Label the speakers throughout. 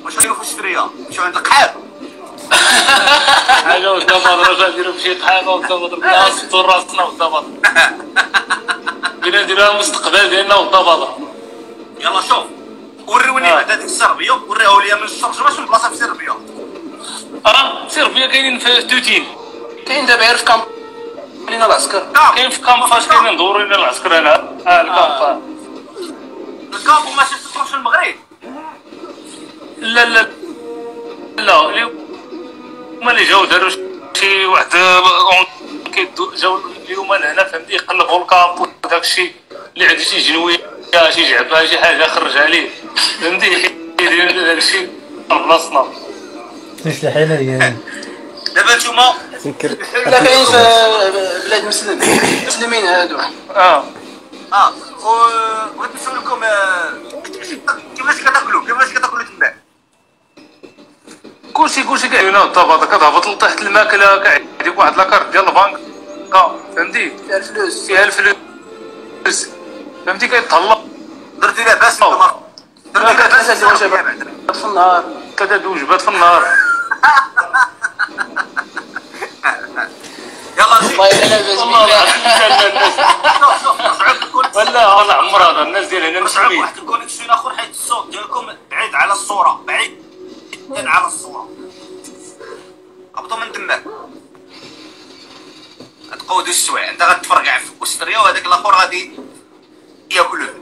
Speaker 1: واش غاديروا في الشريه؟ نمشيو عند القحاب.
Speaker 2: حاجه والدابا راه نديرو بشي قحابه والدابا نصفتو راسنا والدابا بغينا نديروها المستقبل ديالنا والدابا.
Speaker 1: يلا شوف وريوني بعدا ديك السربيه، وريها ليا من الشرجمه شنو بلاصه في سربيه.
Speaker 2: سربيه كاينين في توتين،
Speaker 3: كاين دابا غير في كامب لينا العسكر،
Speaker 2: كاين في كامب فاش كاينين دورين العسكر هنا. الكامب
Speaker 1: الكامب وما شفتوش المغرب.
Speaker 2: لا لا لا اليوم اللي جاو داروا شي واحد جاو اليوم لهنا فهمتي يقلبوا الكامب وداك الشيء اللي عنده شي جنويه شي جعبه شي حاجه خرج عليه فهمتي يدير داك الشيء بلاصتنا.
Speaker 4: مش لحينا ديالنا
Speaker 1: دابا نتوما
Speaker 3: لا كاين في بلاد مسلمين هادو.
Speaker 1: بغيت نسولكم كيفاش كتاكلوا تما؟
Speaker 2: كلشي كاين هنا الطابا كتهبط لتحت الماكله كيعطيك واحد لاكارت ديال البنك فهمتي فيها الفلوس فهمتي كيتهلا.
Speaker 1: درتي لاباس درتي لاباس
Speaker 3: وجبات في النهار،
Speaker 2: 3 وجبات في النهار.
Speaker 1: يلا
Speaker 3: والله الا لاباس
Speaker 2: ولا انا عمر هذا الناس ديال هنا مسؤولين.
Speaker 1: واحد الكونيكسيون اخر حيت الصوت ديالكم بعيد على الصوره، بعيد على الصوره. هبطوا من تماك غتقودوا السوايع، انت غتفرقع في استريا وهذاك الاخر غادي ياكلوه.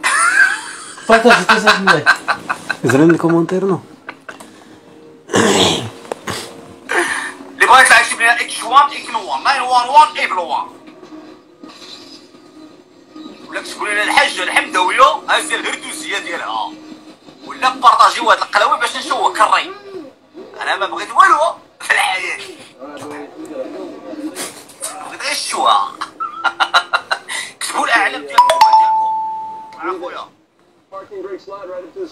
Speaker 4: بارطاجي تسعد منك زرين الكومونتير نو
Speaker 1: اللي بغا يطلع يكتب لنا اكس 1 اكس 1 911 ايبل 1 ولا تكتبوا لنا الحاجه الحمدويه هذه الهردوسيه ديالها، ولا بارطاجيو هاد القلاوي باش نشوفوا كري. انا ما بغيت والو في الحياه، بغيت غير الشوها. كتبوا الاعلام ديال الدول ديالكم اخويا،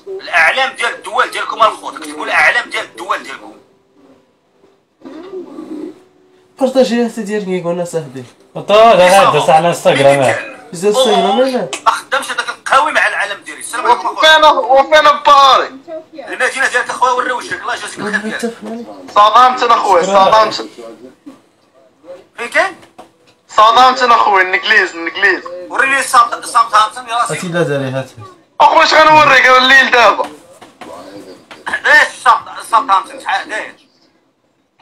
Speaker 1: الاعلام ديال الدول ديالكم الخوت، كتبوا الاعلام ديال الدول ديالكم.
Speaker 4: بارطاجي هسه ديالك قلنا صاحبي
Speaker 5: لا داس على انستغرام
Speaker 4: بزاف انستغرام لا
Speaker 1: ما خدامش هذاك القهوي مع العالم ديالي. السلام عليكم
Speaker 6: وفين باري
Speaker 1: المدينه ديالك اخويا وري وجهك الله يجازيك الخير.
Speaker 6: صادامتن اخويا صادامتن
Speaker 1: فين كاين؟
Speaker 6: صادامتن اخويا الانجليز
Speaker 1: وريني ساوثهامبتون يا راسي.
Speaker 4: هاتي لا داري هات
Speaker 6: اخويا اش غنوريك الليل دابا؟
Speaker 1: حداش ساوثهامبتون شحال حداش؟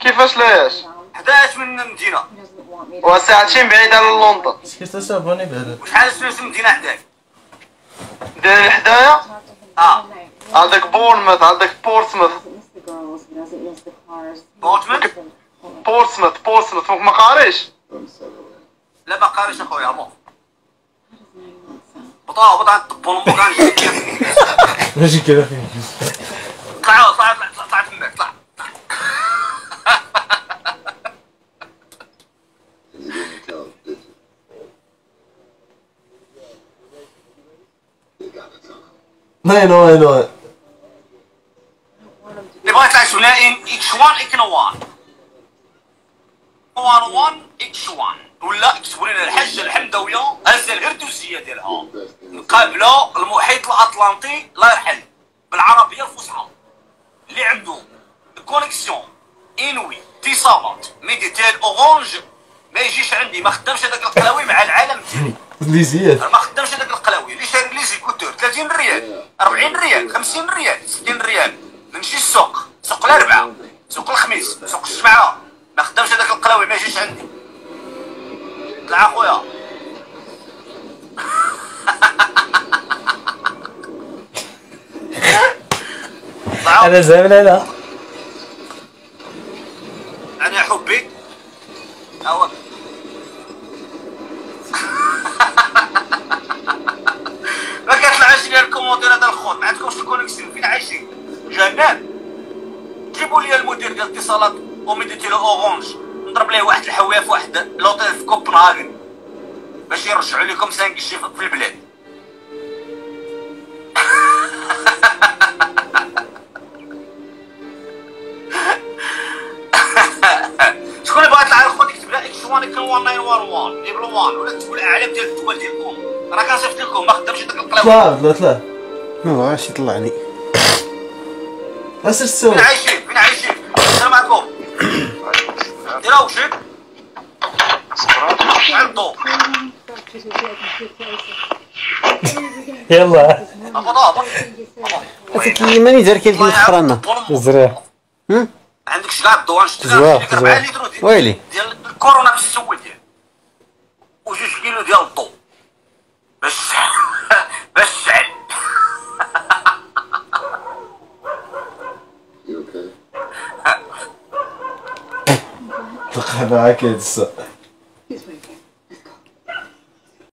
Speaker 6: كيفاش لاش؟
Speaker 1: 11 من المدينه
Speaker 6: وساعتين بعيد على لندن.
Speaker 4: كيف تسابوني بعدا
Speaker 1: وشحال فلوس المدينه حداك؟
Speaker 6: داير حدايا عندك بورنموث عندك بورتسموث بورتسموث ما قاريش؟
Speaker 1: لا ما قاريش اخويا هبط هبط عند الطبون امك غنجي.
Speaker 4: ماشي كذا
Speaker 1: طلع تماك طلع.
Speaker 4: نو
Speaker 1: اللي بغا يطلع ثنائي اكس 1 اكس 1 1 اكس 1 ولا اكتبوا لنا الحاجه الحمدويه هزه الهردوسيه ديالها مقابله المحيط الاطلنطي لا يرحل بالعربيه الفصحى اللي عنده كونيكسيون انوي اتصالات ميديتيل اورانج ما يجيش عندي، ما خدامش هذاك القلاوي مع العالم ديالي.
Speaker 4: ليزيات
Speaker 1: ما خدامش هذاك القلاوي اللي شاري لي زيكوتور 30 ريال 40 ريال 50 ريال 60 ريال. نمشي السوق، سوق الاربعاء، سوق الخميس، سوق الجمعه، ما خدامش هذاك القلاوي ما يجيش عندي. طلع اخويا.
Speaker 4: انا زعما لا
Speaker 1: يعني يا حبي هو ما كتطلعش لي الكومونتير هذا الخوت، ما عندكمش الكونيكسيون فين عايشين؟ جنان. جيبوا لي المدير ديال الاتصالات وميديتي له اورانج نضرب ليه واحد الحوايه في واحد لوطيل في كوبنهاغن باش يرجعوا لكم 5 جي في البلاد. شكون اللي بغا يطلع الخوت يكتب لنا اكس 1 اكس 1 911 ايبل 1 ولا تكتبوا الاعلام ديال الدول ديالكم. راه كنصيفط لكم ما خدامش داك القلاوي.
Speaker 4: طلع
Speaker 5: ما بغاش يطلع لي
Speaker 7: اسرسو
Speaker 1: فين عايشين فين عايشين السلام عليكم ديرها وشيك عنده
Speaker 5: يلا
Speaker 1: هبط
Speaker 4: كي ماني دار كي الخرانا
Speaker 5: زريح
Speaker 1: عندك شكاع الدوان شتي
Speaker 5: زواق،
Speaker 1: 4
Speaker 5: زواق.
Speaker 1: لتر
Speaker 4: ويلي
Speaker 1: ديال الكورونا باش تسول ديال و2 كيلو ديال الضو باش باش تشعل
Speaker 7: تلقى معاك هاد الساعة